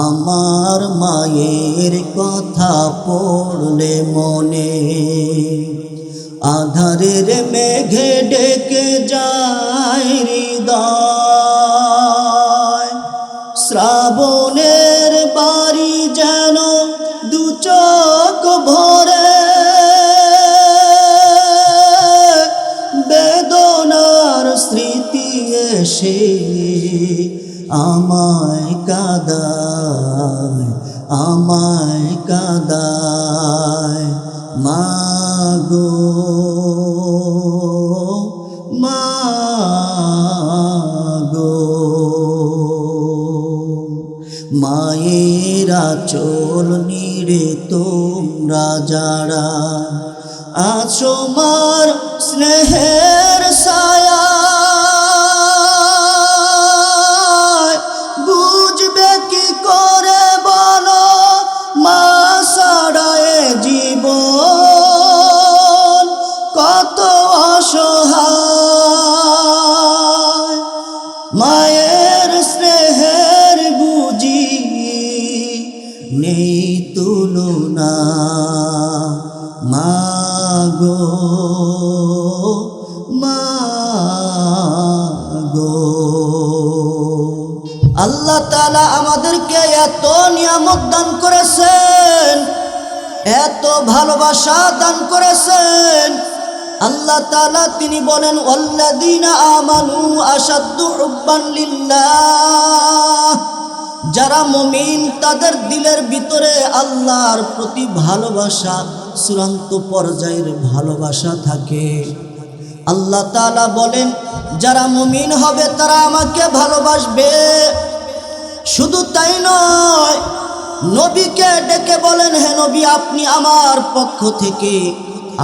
আমার মায়ের কথা পড়লে মনে আধারের মেঘে ডেকে যায় হৃদয়। শ্রাবণের বাড়ি যেন দু চোখ ভরে বেদনার স্মৃতি এসে আমায় কাঁদায়, আমায় কাঁদায়। মাগো মাগো, মায়ের আঁচল নিড়ে তোমরা যারা আছো মার স্নেহের ছায়া, বুঝবে কি করে বলো মা ছাড়া এ জীবন কত অসহায়। মায়ের স্নেহের বুঝি নেই তুলনা। মাগো মাগো, আল্লাহ তাআলা আমাদেরকে এত নিয়ামত দান করেছেন, এত ভালোবাসা দান করেছেন। আল্লাহ তাআলা তিনি বলেন, ওয়াল্লাযীনা আমানু আশাদ্দু হুব্বান লিল্লাহ। যারা মুমিন তাদের দিলের ভিতরে আল্লাহর প্রতি ভালোবাসা চূড়ান্ত পর্যায়ের ভালোবাসা থাকে। আল্লাহ তাআলা বলেন, যারা মুমিন হবে তারা আমাকে ভালোবাসবে। শুধু তাই নয়, নবীকে ডেকে বলেন, হে নবী আপনি আমার পক্ষ থেকে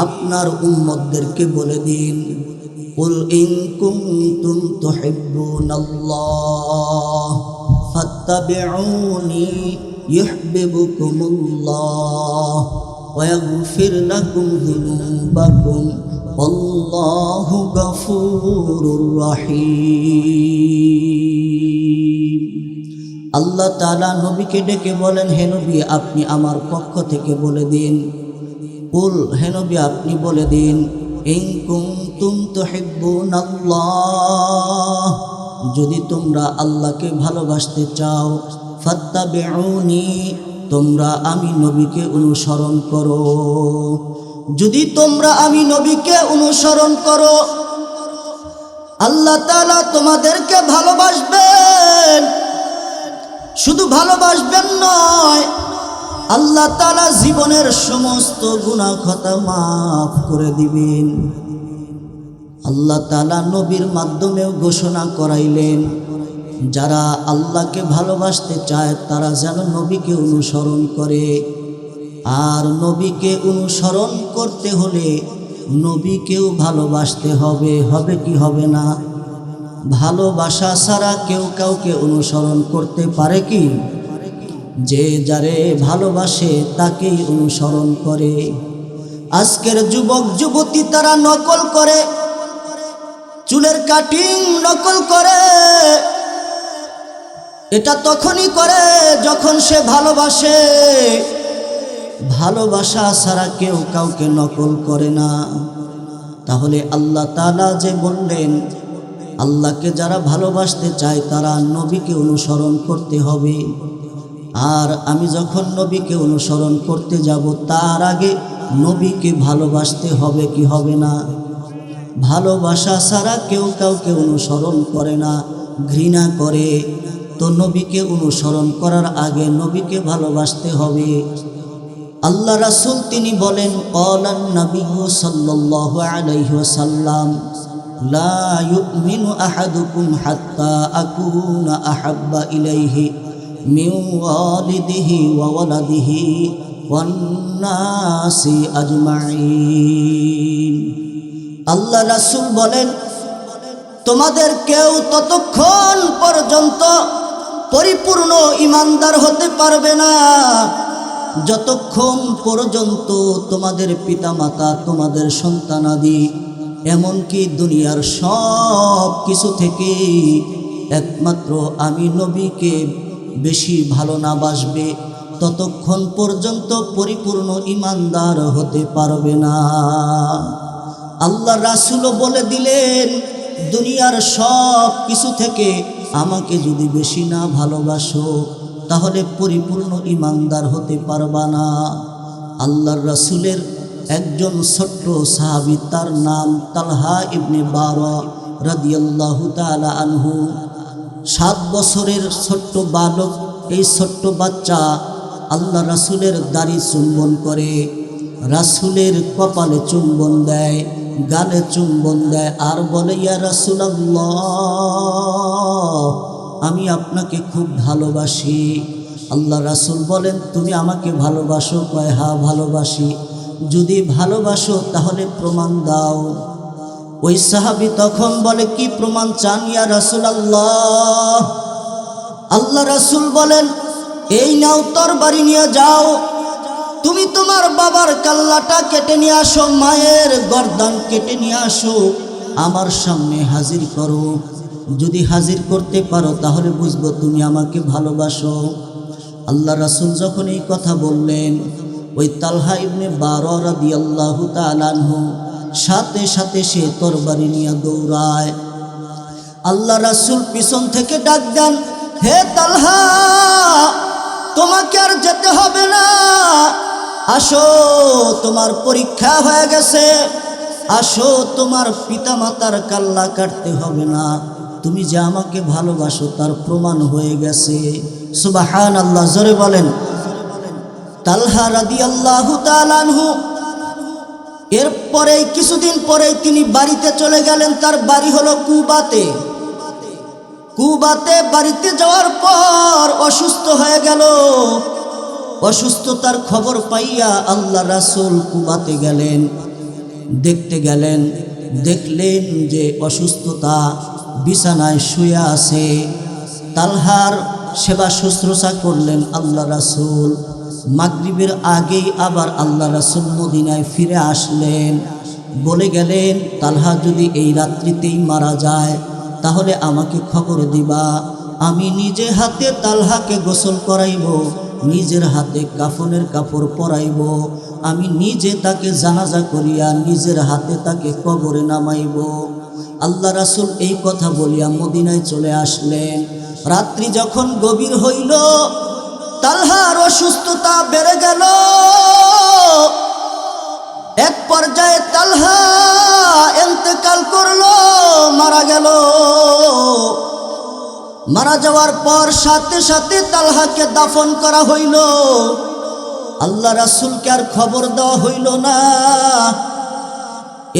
আপনার উম্মতদেরকে বলে দিন, কুল ইন কুনতুম তুহিব্বুনাল্লাহ ফাত্তাবিউনি ইউহিব্বুকুমুল্লাহ ওয়া ইয়াগফির লাকুম যুনুবাকুম আল্লাহু গফুরুর রহিম। আল্লাহ তাআলা নবীকে ডেকে বলেন, হে নবী আপনি আমার পক্ষ থেকে বলে দিন, কুল হে নবী আপনি বলে দিন, ইন কুনতুম তুহিব্বুনাল্লাহ যদি তোমরা আল্লাহকে ভালোবাসতে চাও, ফাত্তাবিউনি তোমরা আমি নবীকে অনুসরণ করো। যদি তোমরা আমি নবীকে অনুসরণ করো, আল্লাহ তাআলা তোমাদেরকে ভালোবাসবেন। শুধু ভালোবাসবেন নয়, আল্লাহ তাআলা জীবনের সমস্ত গুনাহ খাতা মাফ করে দিবেন। আল্লাহ তাআলা নবীর মাধ্যমেও ঘোষণা করাইলেন, যারা আল্লাহকে ভালোবাসতে চায় তারা যেন নবীকে অনুসরণ করে। আর নবীকে অনুসরণ করতে হলে নবীকেও ভালোবাসতে হবে। হবে কি হবে না? ভালোবাসা ছাড়া কেউ কাউকে অনুসরণ করতে পারে কি? যে যারে ভালোবাসে তাকেই অনুসরণ করে। আজকের যুবক যুবতী তারা নকল করে, চুলের কাটিং নকল করে। এটা তখনই করে যখন সে ভালোবাসে। ভালোবাসা ছাড়া কেউ কাউকে নকল করে না। তাহলে আল্লাহ তাআলা যে বললেন, আল্লাহকে যারা ভালোবাসতে চায় তারা নবীকে অনুসরণ করতে হবে। আর আমি যখন নবীকে অনুসরণ করতে যাব তার আগে নবীকে ভালোবাসতে হবে কি হবে না? ভালোবাসা ছাড়া কেউ কাউকে অনুসরণ করে না, ঘৃণা করে। তো নবীকে অনুসরণ করার আগে নবীকে ভালোবাসতে হবে। আল্লাহ রাসূল তিনি বলেন, ক্বালান নাবিয়্যু সাল্লাল্লাহু আলাইহি ওয়াসাল্লাম, লা ইউমিনু আহাদুকুম হাত্তা আকুনা আহাব্বা ইলাইহি মিন ওয়ালিদিহি ওয়া ওয়ালাদিহি ওয়ান নাসি আজমাইন। আল্লাহ রাসূল বলেন, তোমাদের কেউ ততক্ষণ পর্যন্ত পরিপূর্ণ ঈমানদার হতে পারবে না যতক্ষণ পর্যন্ত তোমাদের পিতামাতা, তোমাদের সন্তানাদি, এমনকি দুনিয়ার সব কিছু থেকে একমাত্র আমি নবীকে বেশি ভালো না বাসবে ততক্ষণ পর্যন্ত পরিপূর্ণ ঈমানদার হতে পারবে না। আল্লাহ রাসূলও বলে দিলেন, দুনিয়ার সব কিছু থেকে আমাকে যদি বেশি না ভালোবাসো তাহলে পরিপূর্ণ ঈমানদার হতে পারবা না। আল্লাহর রাসূলের একজন ছোট্ট সাহাবী, তার নাম তালহা ইবনে বারা রাদিয়াল্লাহু তাআলা আনহু। 7 বছরের ছোট্ট বালক, এই ছোট্ট বাচ্চা আল্লাহ রাসূলের দাড়ি চুম্বন করে, রাসূলের কপালে চুম্বন দেয়, গালে চুম্বন দেয় আর বলে, ইয়া রাসূলুল্লাহ, আমি আপনাকে খুব ভালোবাসি। আল্লাহ রাসূল বলেন, তুমি আমাকে ভালোবাসো? কয়, হ্যাঁ ভালোবাসি। যদি ভালোবাসো তাহলে প্রমাণ দাও। ওই সাহাবী তখন বলে, কি প্রমাণ চান ইয়া রাসূলুল্লাহ? আল্লাহ রাসূল বলেন, এই নাও তরবারি নিয়ে যাও, তুমি তোমার বাবার কাল্লাটা কেটে নিয়ে আসো, মায়ের গর্দান কেটে নিয়ে আসো, আমার সামনে হাজির করো। যদি হাজির করতে পারো তাহলে বুঝবো তুমি আমাকে ভালোবাসো। আল্লাহ রাসূল যখন এই কথা বললেন, ওই তালহা ইবনে বারা রাদিয়াল্লাহু তাআলা আনহু সাথে সাথে সে তরবারি নিয়ে দৌড়ায়। আল্লাহ রাসূল পিছন থেকে ডাক দেন, হে তালহা, তোমাকে আর যেতে হবে না, আসো, তোমার পরীক্ষা হয়ে গেছে, আসো, তোমার পিতামাতার কাল্লা কাটতে হবে না, তুমি যে আমাকে ভালোবাসো তার প্রমাণ হয়ে গেছে। সুবহানাল্লাহ, জোরে বলেন। তালহা রাদিয়াল্লাহু তাআলা আনহু এরপরে কিছুদিন পরে তিনি বাড়িতে চলে গেলেন। তার বাড়ি হলো কুবাতে। কুবাতে বাড়িতে যাওয়ার পর অসুস্থ হয়ে গেল। অসুস্থতার খবর পাইয়া আল্লাহ রাসূল কুবাতে গেলেন, দেখতে গেলেন, দেখলেন যে অসুস্থতা, বিছানায় শুয়ে আছে। তালহার সেবা শুশ্রূষা করলেন আল্লাহ রাসূল। মাগরিবের আগেই আবার আল্লাহ রাসূল মদিনায় ফিরে আসলেন। বলে গেলেন, তালহা যদি এই রাত্রিতেই মারা যায় তাহলে আমাকে খবর দিবা, আমি নিজে হাতে তালহাকে গোসল করাইব, নিজের হাতে কাফনের কাপড় পরাইব, আমি নিজে তাকে জানাজা করিয়া নিজের হাতে তাকে কবরে নামাইব। আল্লাহ রাসূল এই কথা বলিয়া মদিনায় চলে আসলেন। রাত্রি যখন গভীর হইল, তালহার অসুস্থতা বেড়ে গেল। এক পর্যায়ে তালহা ইন্তেকাল করলো, মারা গেল। মারা যাওয়ার পর সাথে সাথে তালহাকে দাফন করা হইল। আল্লাহ রাসূলকে আর খবর দেওয়া হইল না।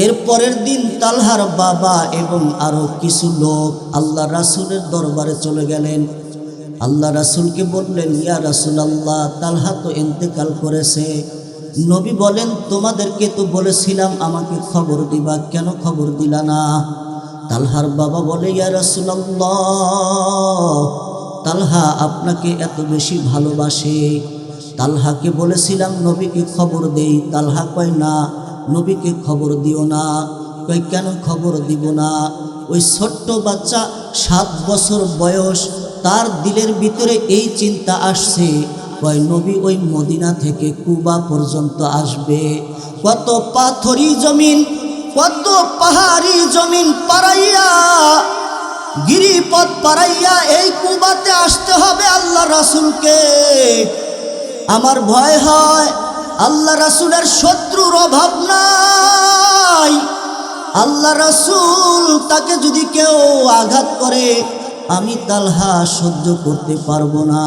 এর পরের দিন তালহার বাবা এবং আরো কিছু লোক আল্লাহ রাসূলের দরবারে চলে গেলেন। আল্লাহ রাসূলকে বললেন, ইয়া রাসূলুল্লাহ, তালহা তো ইন্তেকাল করেছে। নবী বলেন, তোমাদেরকে তো বলেছিলাম আমাকে খবর দিবা, কেন খবর দিলা না? তালহার বাবা বলে, ইয়া রাসূলুল্লাহ, তালহা আপনাকে এত বেশি ভালোবাসে, তালহাকে বলেছিলাম নবীকে খবর দেই। তালহা কয়, না, নবীকে খবর দিও না। কয়, কেন খবর দিব না? ওই ছোট্ট বাচ্চা, 7 বছর বয়স, তার দিলের ভিতরে এই চিন্তা আসছে, কয় নবী ওই মদিনা থেকে কুবা পর্যন্ত আসবে, কত পাথরি জমিন, কত পাহাড়ি জমিন পারাইয়া, গিরিপথ পারাইয়া এই কুবাতে আসতে হবে আল্লাহ রাসূলকে। আমার ভয় হয় আল্লাহ রাসূলের শত্রুর অভাব নাই, আল্লাহ রাসূল তাকে যদি কেউ আঘাত করে আমি তালহা সহ্য করতে পারবো না।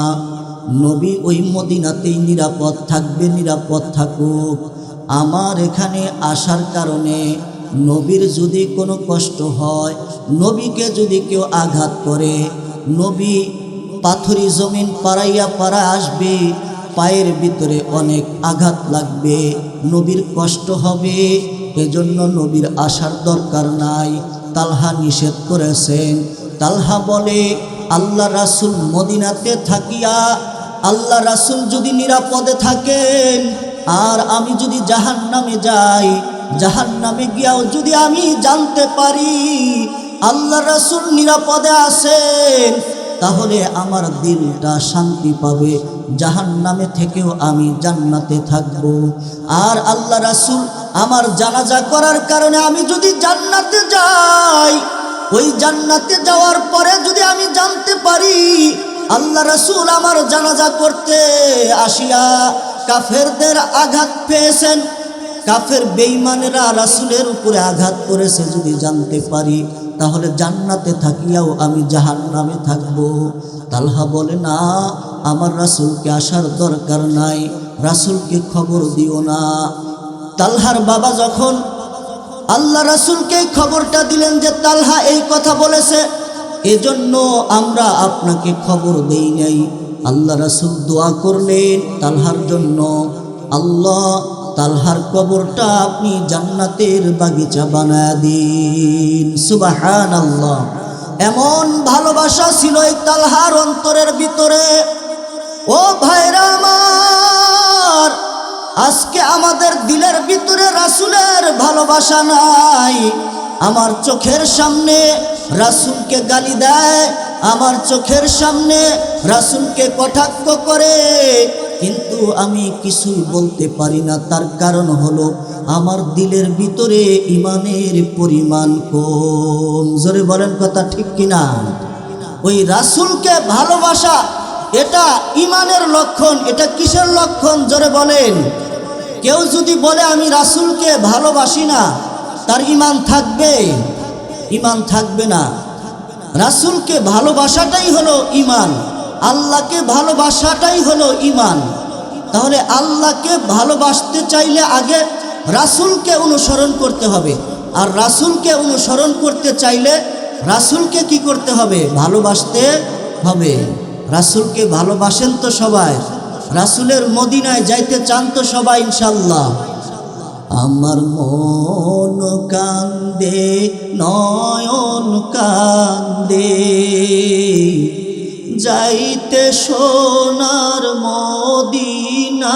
নবী ওই মদিনাতেই নিরাপদ থাকবে, নিরাপদ থাকুক। আমার এখানে আসার কারণে নবীর যদি কোনো কষ্ট হয়, নবীকে যদি কেউ আঘাত করে, নবী পাথরি জমিন পাড়াইয়া আসবে, পায়ের ভিতরে অনেক আঘাত লাগবে, নবীর কষ্ট হবে, এজন্য নবীর আসার দরকার নাই। তালহা নিষেধ করেছেন। তালহা বলে, আল্লাহ রাসূল মদিনাতে থাকিয়া আল্লাহ রাসূল যদি নিরাপদে থাকেন আর আমি যদি জাহান্নামে যাই, জাহান্নামে গিয়াও যদি আমি জানতে পারি আল্লাহ রাসূল নিরাপদে আছেন, তাহলে আমার দিলটা শান্তি পাবে, জাহান্নামে থেকেও আমি জান্নাতে থাকব। আর আল্লাহ রাসূল আমার জানাজা করার কারণে আমি যদি জান্নাতে যাই, ওই জান্নাতে যাওয়ার পরে যদি আমি জানতে পারি আল্লাহ রাসূল আমার জানাজা করতে আসিয়া কাফেরদের আঘাত পেয়েছেন, কাফের বেঈমানেরা রাসূলের উপরে আঘাত করেছে, যদি জানতে পারি তাহলে জান্নাতে থাকিয়াও আমি জাহান্নামে থাকব। তালহা বলে, না, আমার রাসূলকে আসার দরকার নাই, রাসূলকে খবর দিও না। তালহার বাবা যখন আল্লাহ রাসূলকে খবরটা দিলেন যে তালহা এই কথা বলেছে, এজন্য আমরা আপনাকে খবর দেই নাই, আল্লাহ রাসূল দোয়া করলেন তালহার জন্য, আল্লাহ তালহার কবরটা আপনি জান্নাতের বাগিচা বানায় দিন। সুবহানাল্লাহ। এমন ভালোবাসা ছিল এই তালহার অন্তরের ভিতরে। ও ভাইরা আমার, আজকে আমাদের দিলের ভিতরে রাসূলের ভালোবাসা নাই। আমার চোখের সামনে রাসূলকে গালি দেয়, আমার চোখের সামনে রাসূলকে কটাক্ষ করে, কিন্তু আমি কিছুই বলতে পারি না। তার কারণ হলো আমার দিলের ভিতরে ঈমানের পরিমাণ কম। জোরে বলেন কথা ঠিক কিনা? ওই রাসূলকে ভালোবাসা এটা ঈমানের লক্ষণ। এটা কিসের লক্ষণ? জোরে বলেন। কেউ যদি বলে আমি রাসূলকে ভালোবাসি না, তার ঈমান থাকবে? ঈমান থাকবে না। রাসূলকে ভালোবাসাটাই হলো ঈমান, আল্লাহকে ভালোবাসাটাই হলো ঈমান। তাহলে আল্লাহকে ভালোবাসতে চাইলে আগে রাসূলকে অনুসরণ করতে হবে, আর রাসূলকে অনুসরণ করতে চাইলে রাসূলকে কি করতে হবে? ভালোবাসতে হবে। রাসূলকে ভালোবাসেন তো সবাই? রাসূলের মদিনায় যাইতে চান তো সবাই ইনশাআল্লাহ? আমার মন কান্দে, নয়ন কান্দে, যাইতে সোনার মদিনায়।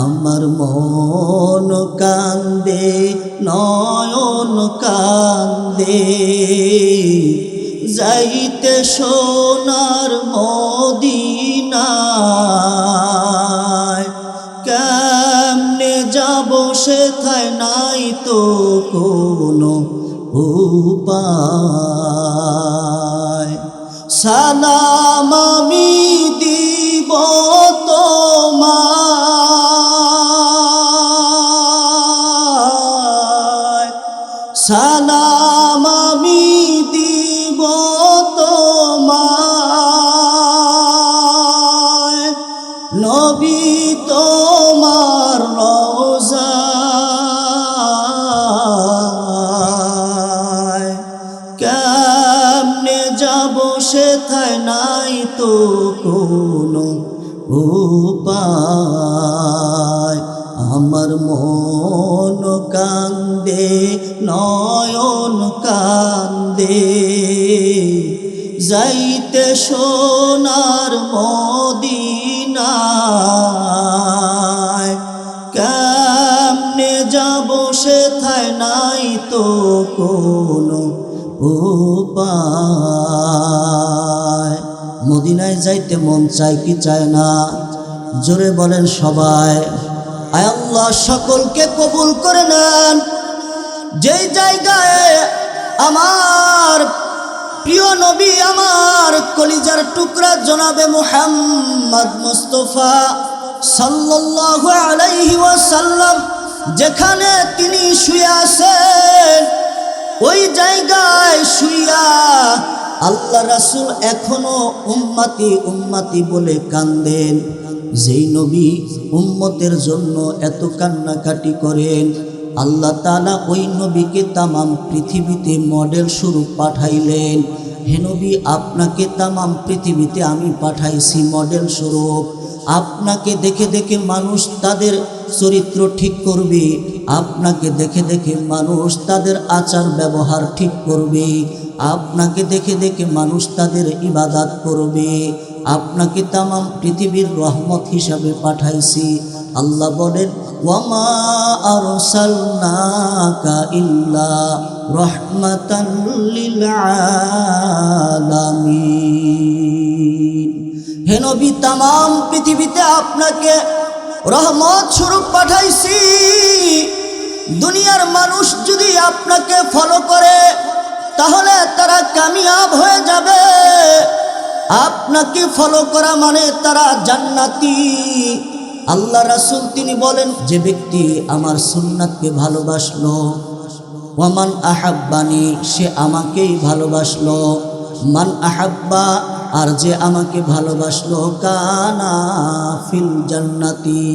আমার মন কান্দে, নয়ন কান্দে, যাইতে সোনার মদিনায়। কেমনে যাব সেথায় নাই তো কোনো উপায়। সালাম আমি দিব তোমায়, সালাম আমি দিব তোমায়, নবী তোমার রওজায়। কেমনে যাব সেথায় নাই তো কোনো উপায়। আমার মন কান্দে, নয়ন কান্দে, যাইতে সোনার মদিনায়। কেমনে যাব সেথায় নাই তো কোনো উপায়। মদিনায় যাইতে মন চায় কি চায় না? জোরে বলেন সবাই। আয় আল্লাহ সকলকে কবুল করে নেন। যেই জায়গায় আমার প্রিয় নবী, আমার কলিজার টুকরা জনাবে মুহাম্মদ মুস্তাফা সাল্লাল্লাহু আলাইহি ওয়াসাল্লাম যেখানে তিনি শুয়ে আছেন, ওই জায়গায় শুইয়া আল্লাহ রাসূল এখনো উম্মতি উম্মতি বলে কান্দেন। যেই নবী উম্মতের জন্য এত কান্নাকাটি করেন, আল্লাহ তাআলা ওই নবীকে তামাম পৃথিবীতে মডেল স্বরূপ পাঠাইলেন। হে নবী, আপনাকে তামাম পৃথিবীতে আমি পাঠাইছি মডেল স্বরূপ। আপনাকে দেখে দেখে মানুষ তাদের চরিত্র ঠিক করবে, আপনাকে দেখে দেখে মানুষ তাদের আচার ব্যবহার ঠিক করবে, আপনাকে দেখে দেখে মানুষ তাদের ইবাদত করবে। আপনাকে তামাম পৃথিবীর রহমত হিসাবে পাঠাইছি। আল্লাহ বলেন, ওয়ামা আরসালনাকা ইল্লা রাহমাতাল লিল আলামিন। হে নবী, তামাম পৃথিবীতে আপনাকে রহমত স্বরূপ পাঠাইছি। দুনিয়ার মানুষ যদি আপনাকে ফলো করে তাহলে তারা কামিয়াব হয়ে যাবে। আপনাকে ফলো করা মানে তারা জান্নাতি। আল্লাহ রাসূল তিনি বলেন, যে ব্যক্তি আমার সুন্নাতকে ভালোবাসলো, ওয়ামান আহাব্বানি, সে আমাকেই ভালোবাসলো, মান আহাব্বা, আর যে আমাকে ভালোবাসলো, কানা ফিল জান্নাতি,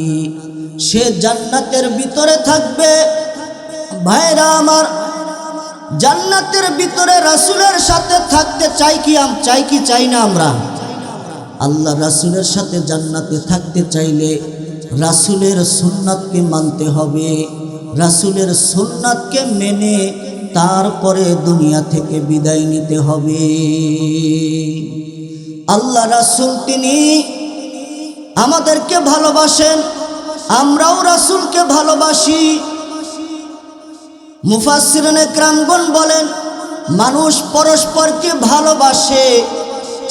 সে জান্নাতের ভিতরে থাকবে। ভাইরা আমার, জান্নাতের ভিতরে রাসূলের সাথে থাকতে চাই কি চাই না আমরা? আল্লাহ রাসূলের সাথে জান্নাতে থাকতে চাইলে রাসূলের সুন্নাতকে মানতে হবে। রাসূলের সুন্নাতকে মেনে তারপরে দুনিয়া থেকে বিদায় নিতে হবে। আল্লাহ রাসূল তিনি আমাদেরকে ভালোবাসেন, আমরাও রাসূলকে ভালোবাসি। মুফাসসিরিনে কেরামগণ বলেন, মানুষ পরস্পরকে ভালোবাসে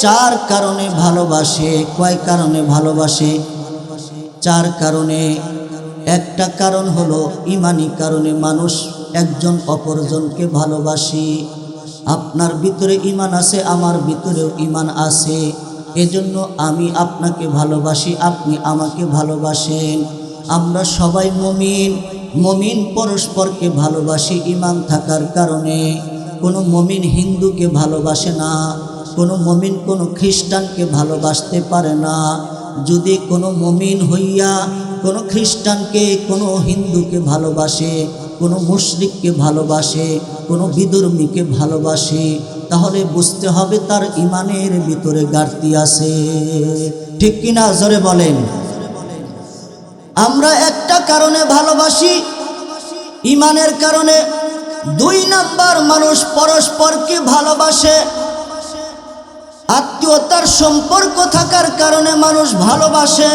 চার কারণে ভালোবাসে। কয় কারণে ভালোবাসে? চার কারণে। একটা কারণ হলো ঈমানি কারণে মানুষ একজন অপরজনকে ভালোবাসি। আপনার ভিতরে ঈমান আছে, আমার ভিতরেও ঈমান আছে, এজন্য আমি আপনাকে ভালোবাসি, আপনি আমাকে ভালোবাসেন। আমরা সবাই মুমিন পরস্পরকে ভালোবাসি ঈমান থাকার কারণে। কোনো মুমিন হিন্দুকে ভালোবাসে না, কোনো মুমিন কোনো খ্রিস্টানকে ভালোবাসতে পারে না। যদি কোনো মুমিন হইয়া কোনো খ্রিস্টানকে, কোনো হিন্দুকে ভালোবাসে, কোনো মুশরিককে ভালোবাসে, কোনো বিধর্মীকে ভালোবাসে, তাহলে বুঝতে হবে তার ঈমানের ভিতরে ঘাটতি আছে। ঠিক কিনা জোরে বলেন? আমরা একটা কারণে ভালোবাসি, ঈমানের কারণে। দুই নাম্বার, মানুষ পরস্পরকে ভালোবাসে আত্মীয়তার সম্পর্ক থাকার কারণে মানুষ ভালোবাসে।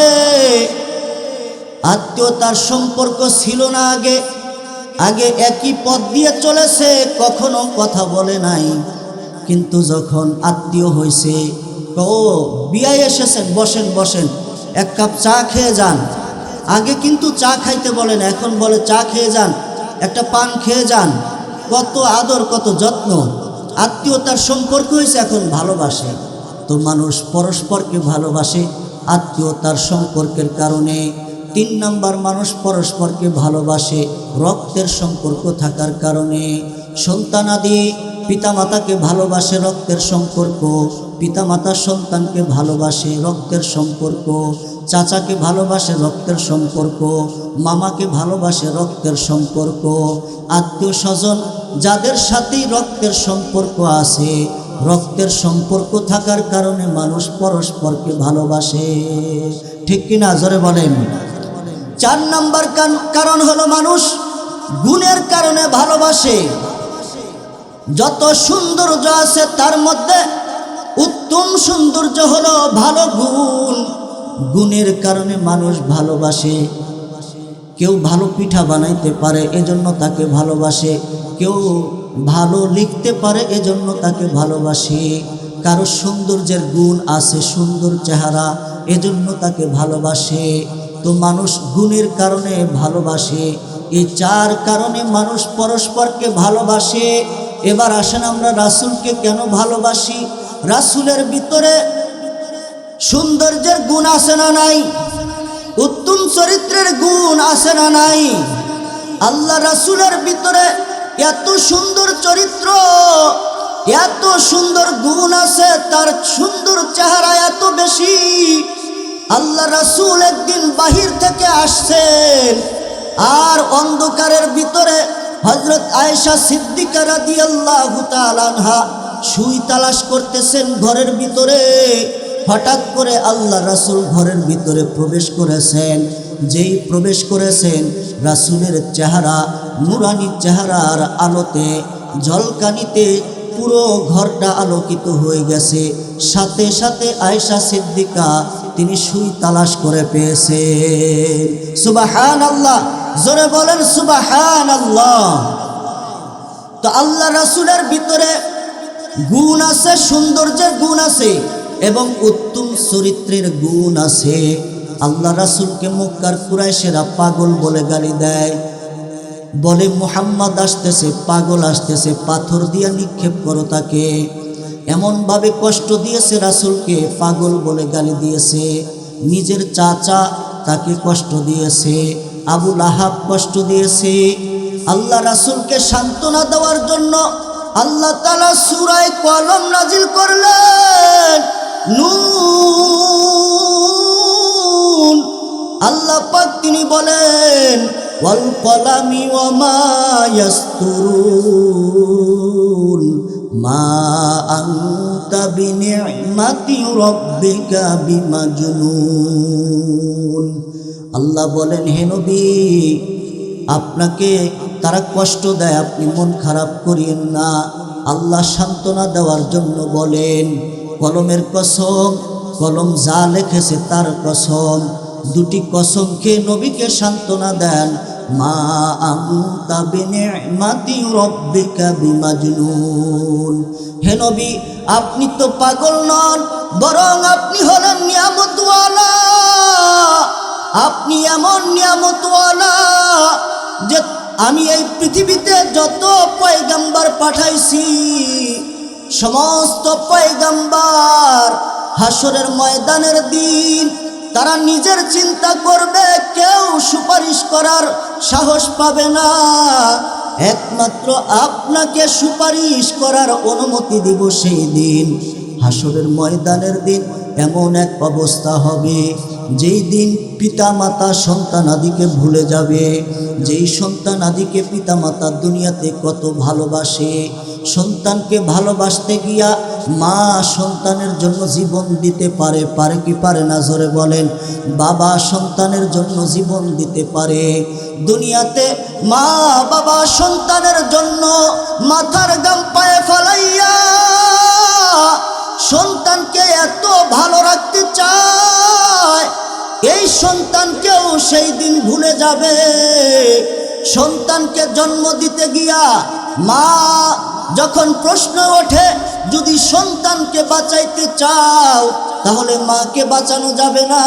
আত্মীয়তার সম্পর্ক ছিল না আগে একই পথ দিয়ে চলেছে, কখনো কথা বলে নাই, কিন্তু যখন আত্মীয় হয়েছে, ও বিয়ায় এসেছেন, বসেন এক কাপ চা খেয়ে যান। আগে কিন্তু চা খাইতে বলেন, এখন বলে চা খেয়ে যান, একটা পান খেয়ে যান। কত আদর, কত যত্ন, আত্মীয়তার সম্পর্ক হয়েছে, এখন ভালোবাসে। তো মানুষ পরস্পরকে ভালোবাসে আত্মীয়তার সম্পর্কের কারণে। তিন নাম্বার, মানুষ পরস্পরকে ভালোবাসে রক্তের সম্পর্ক থাকার কারণে। সন্তানাদি পিতামাতাকে ভালোবাসে রক্তের সম্পর্ক, পিতামাতা সন্তানকে ভালোবাসে রক্তের সম্পর্ক, চাচাকে ভালোবাসে রক্তের সম্পর্ক, মামাকে ভালোবাসে রক্তের সম্পর্ক। আত্মীয় স্বজন যাদের সাথেই রক্তের সম্পর্ক আছে, রক্তের সম্পর্ক থাকার কারণে মানুষ পরস্পরকে ভালোবাসে। ঠিক কিনা জোরে বলেন? চার নাম্বার কারণ হলো মানুষ গুণের কারণে ভালোবাসে। যত সৌন্দর্য আছে তার মধ্যে উত্তম সৌন্দর্য হলো ভালো গুণ। গুণের কারণে মানুষ ভালোবাসে। কেউ ভালো পিঠা বানাইতে পারে, এজন্য তাকে ভালোবাসে। কেউ ভালো লিখতে পারে, এজন্য তাকে ভালোবাসে। কারো সৌন্দর্যের গুণ আছে, সুন্দর চেহারা, এজন্য তাকে ভালোবাসে। তো মানুষ গুণের কারণে ভালোবাসে। এই চার কারণে মানুষ পরস্পরকে ভালোবাসে। এবার আসেন, আমরা রাসূলকে কেন ভালোবাসি? রাসূলের ভিতরে সৌন্দর্যের গুণ আছে না নাই? উত্তম চরিত্রের গুণ আছে না নাই? আল্লাহ রাসূলের ভিতরে এত সুন্দর চরিত্র, এত সুন্দর গুণ আছে, তার সুন্দর চেহারা এত বেশি। আল্লাহ রাসূল একদিন বাহির থেকে আসছেন, আর অন্ধকারের ভিতরে হযরত আয়েশা সিদ্দিকা রাদিয়াল্লাহু তাআলা আনহা সুই তালাশ করতেছেন ঘরের ভিতরে। হঠাৎ করে আল্লাহ রাসূল ঘরের ভিতরে প্রবেশ করেছেন। যেই প্রবেশ করেছেন, রাসূলের চেহারা নূরানি চেহারার আলোতে, ঝলকানিতে পুরো ঘরটা আলোকিত হয়ে গেছে। সাথে সাথে আয়েশা সিদ্দিকা তিনি সুই তালাশ করে পেয়েছেন। সুবহানাল্লাহ, জোরে বলেন সুবহানাল্লাহ। তো আল্লাহ রাসূলের ভিতরে গুণ আছে, সৌন্দর্যের গুণ আছে এবং উত্তম চরিত্রের গুণ আছে। আল্লাহ রাসূলকে মক্কার কুরাইশেরা পাগল বলে গালি দেয়, বলে মুহাম্মদ আসতেছে, পাগল আসতেছে, পাথর দিয়ে নিক্ষেপ করো তাকে। এমনভাবে কষ্ট দিয়েছে রাসূলকে, পাগল বলে গালি দিয়েছে। নিজের চাচা তাকে কষ্ট দিয়েছে, আবু লাহাব কষ্ট দিয়েছে। আল্লাহ রাসূলকে সান্ত্বনা দেওয়ার জন্য আল্লাহ তাআলা সূরা কলম নাজিল করলেন। নুন, আল্লাহ পাক তিনি বলেন ওয়াল কলামি ওয়া মা ইয়াসতুরুন মা আনতা বিনি'মাতি রাব্বিকা বিমাজনুন। আল্লাহ বলেন, হে নবী, আপনাকে তারা কষ্ট দেয়, আপনি মন খারাপ করিয়েন না। আল্লাহ সান্ত্বনা দেওয়ার জন্য বলেন, কলমের কসম, কলম যা লিখেছে তার কসম, দুটি কসম খেয়ে নবীকে সান্ত্বনা দেন। মা আনতা বিনি'মাতি রাব্বিকা বিমাজনুন। হে নবী, আপনি তো পাগল নন, বরং আপনি হলেন নিয়ামতওয়ালা। আপনি এমন নিয়ামতওয়ালা যে আমি এই পৃথিবীতে যত পয়গম্বর পাঠাইছি, সমস্ত পয়গম্বর হাসরের ময়দানের দিন তারা নিজের চিন্তা করবে, কেউ সুপারিশ করার সাহস পাবে না। একমাত্র আপনাকে সুপারিশ করার অনুমতি দিব সেই দিন। হাসরের ময়দানের দিন এমন এক অবস্থা হবে, যেই দিন পিতামাতা সন্তানাদিকে ভুলে যাবে। যেই সন্তানাদিকে পিতামাতা দুনিয়াতে কত ভালোবাসে, সন্তানকে ভালোবাসতে গিয়া মা সন্তানের জন্য জীবন দিতে পারে, পারে কি পারে না? জোরে বলেন। বাবা সন্তানের জন্য জীবন দিতে পারে। দুনিয়াতে মা বাবা সন্তানের জন্য মাথার গাম পায়ে ফেলাইয়া সন্তানকে এত ভালো রাখতে চায়, এই সন্তানকেও সেই দিন ভুলে যাবে। সন্তানকে জন্ম দিতে গিয়া মা যখন প্রশ্ন ওঠে, যদি সন্তানকে বাঁচাইতে চাও তাহলে মাকে বাঁচানো যাবে না,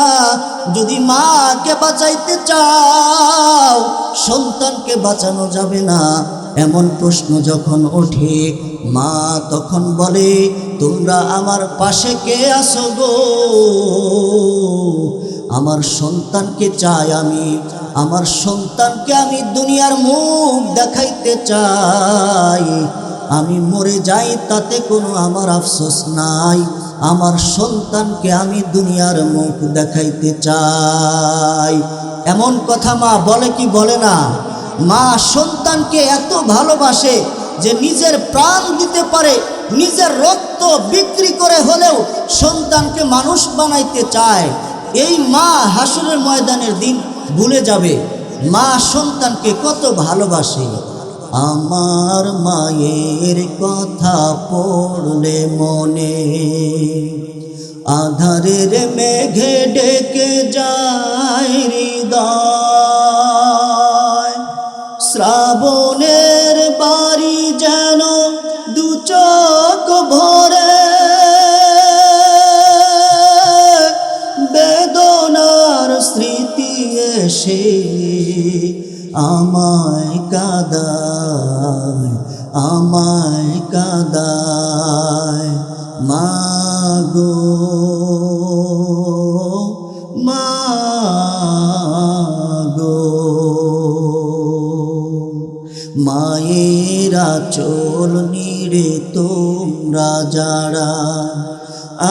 যদি মাকে বাঁচাইতে চাও সন্তানকে বাঁচানো যাবে না। এমন প্রশ্ন যখন ওঠে, মা তখন বলে, তোমরা আমার পাশে কে আছো গো? আমার সন্তানকে চাই আমি, আমার সন্তানকে আমি দুনিয়ার মুখ দেখাইতে চাই। আমি মরে যাই তাতে কোনো আমার আফসোস নাই, আমার সন্তানকে আমি দুনিয়ার মুখ দেখাইতে চাই। এমন কথা মা বলে কি বলে না? মা সন্তানকে এত ভালোবাসে যে নিজের প্রাণ দিতে পারে, নিজের রক্ত বিক্রি করে হলেও সন্তানকে মানুষ বানাইতে চায়। এই মা হাসরের ময়দানের দিন ভুলে যাবে মা সন্তানকে কত ভালোবাসে। আমার মায়ের কথা পড়লে মনে আধারের মেঘে ডেকে যায় হৃদয়। শ্রাবণের বাড়ি যেন দু চোখ ভরে, বেদনার স্মৃতি এসে আমায় কাঁদায়, আমায় কাঁদায়। মাগো মাগো, মায়ের আঁচল নিড়ে তোমরা যারা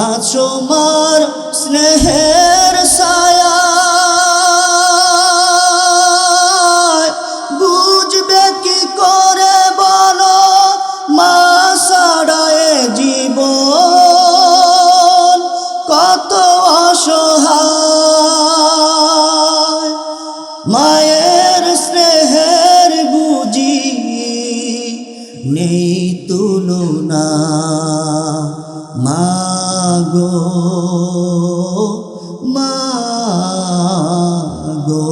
আছো মার স্নেহের ছায়া, বুঝবে কি করে বলো মা ছাড়া এ জীবন কত অসহায়। মায়ের স্নেহের বুঝি নেই তুলনা। মাগো মা গো।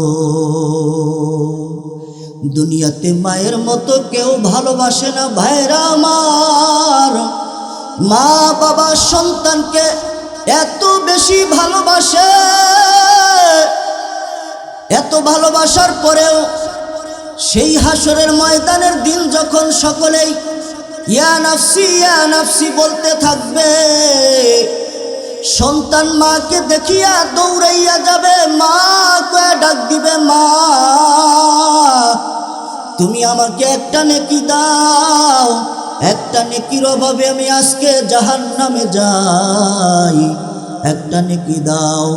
দুনিয়াতে মায়ের মতো কেউ ভালোবাসে না ভাইরা আমার। মা বাবা সন্তানকে এত বেশি ভালোবাসে, এত ভালোবাসার পরেও সেই হাসরের ময়দানের দিন যখন সকলেই ইয়া নাফসি বলতে থাকবে, সন্তান মাকে দেখিয়া দৌড়াইয়া যাবে, মা কয়ে ডাক দিবে, মা তুমি আমাকে একটা নেকি দাও, একটা নেকির অভাবে আমি আজকে জাহান্নামে যাই, একটা নেকি দাও।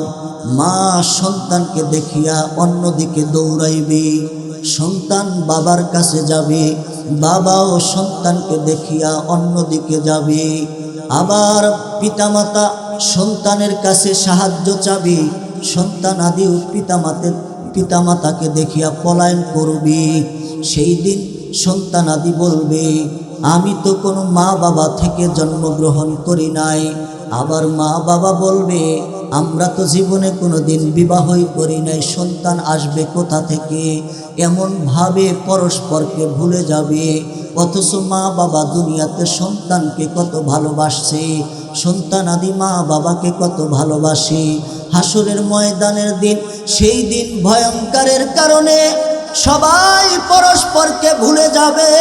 মা সন্তানকে দেখিয়া অন্যদিকে দৌড়াইবে, সন্তান বাবার কাছে যাবে, বাবাও সন্তানকে দেখিয়া অন্যদিকে যাবে। আবার পিতামাতা সন্তানের কাছে সাহায্য চাবে, সন্তান আদিও পিতামাতাকে দেখিয়া পলায়ন করবে। সেই দিন সন্তান আদি বলবে, আমি তো কোনো মা বাবা থেকে জন্মগ্রহণ করি নাই। আবার মা বাবা বলবে, আমরা তো জীবনে কোনো দিন বিবাহই করি নাই, সন্তান আসবে কোথা থেকে? এমনভাবে পরস্পরকে ভুলে যাবে। অথচ মা বাবা দুনিয়াতে সন্তানকে কত ভালোবাসছে, সন্তান আদি মা বাবাকে কত ভালোবাসে। হাসরের ময়দানের দিন, সেই দিন ভয়ঙ্করের কারণে সবাই পরস্পরকে ভুলে যাবে।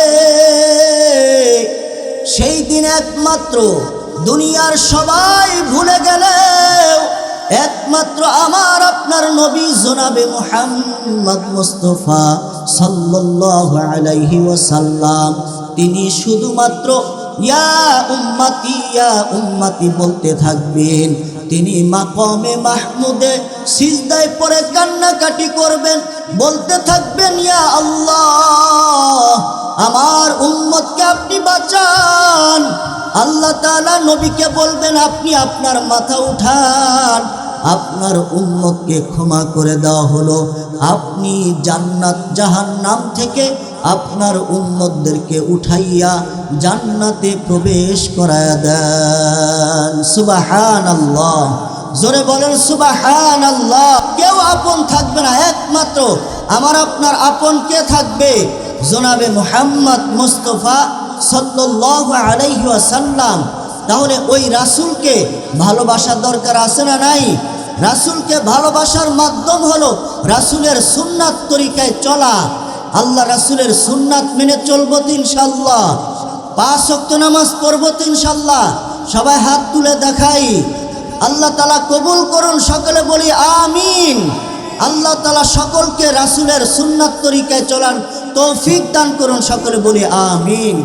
সেই দিন একমাত্র দুনিয়ার সবাই ভুলে গেলেও একমাত্র আমার আপনার নবী জনাবে মুহাম্মদ মুস্তাফা সাল্লাল্লাহু আলাইহি ওয়াসাল্লাম, তিনি শুধুমাত্র ইয়া উম্মতি বলতে থাকবেন। তিনি মাকামে মাহমুদে সিজদায় পড়ে কান্নাকাটি করবেন, বলতে থাকবেন, ইয়া আল্লাহ আমার উম্মতকে আপনি বাঁচান। আল্লাহ তাআলা নবীকে বলবেন, আপনি আপনার মাথা উঠান, আপনার উম্মতকে ক্ষমা করে দেওয়া হলো, আপনি জান্নাত জাহান্নাম থেকে আপনার উম্মতদেরকে উঠাইয়া জান্নাতে প্রবেশ করায়া দেন। সুবহানাল্লাহ, জোরে বলেন সুবহানাল্লাহ। কেউ আপন থাকবে না, একমাত্র আমার আপনার আপন কে থাকবে? জনাবে মুহাম্মদ মুস্তাফা সাল্লাল্লাহু আলাইহি ওয়াসাল্লাম। তাহলে ওই রাসূলকে ভালোবাসার দরকার আছে না নাই? রাসূলকে ভালোবাসার মাধ্যম হলো রাসূলের সুন্নাত তরিকায় চলা। আল্লাহ রাসূলের সুন্নাত মেনে চলবো তো ইনশাআল্লাহ, 5 ওয়াক্ত নামাজ পড়বো তো ইনশাআল্লাহ। সবাই হাত তুলে দেখাই, আল্লাহ তাআলা কবুল করুন, সকলে বলি আমিন। আল্লাহ তাআলা সকলকে রাসূলের সুন্নাত তরিকায় চলার তৌফিক দান করুন, সকলে বলি আমিন।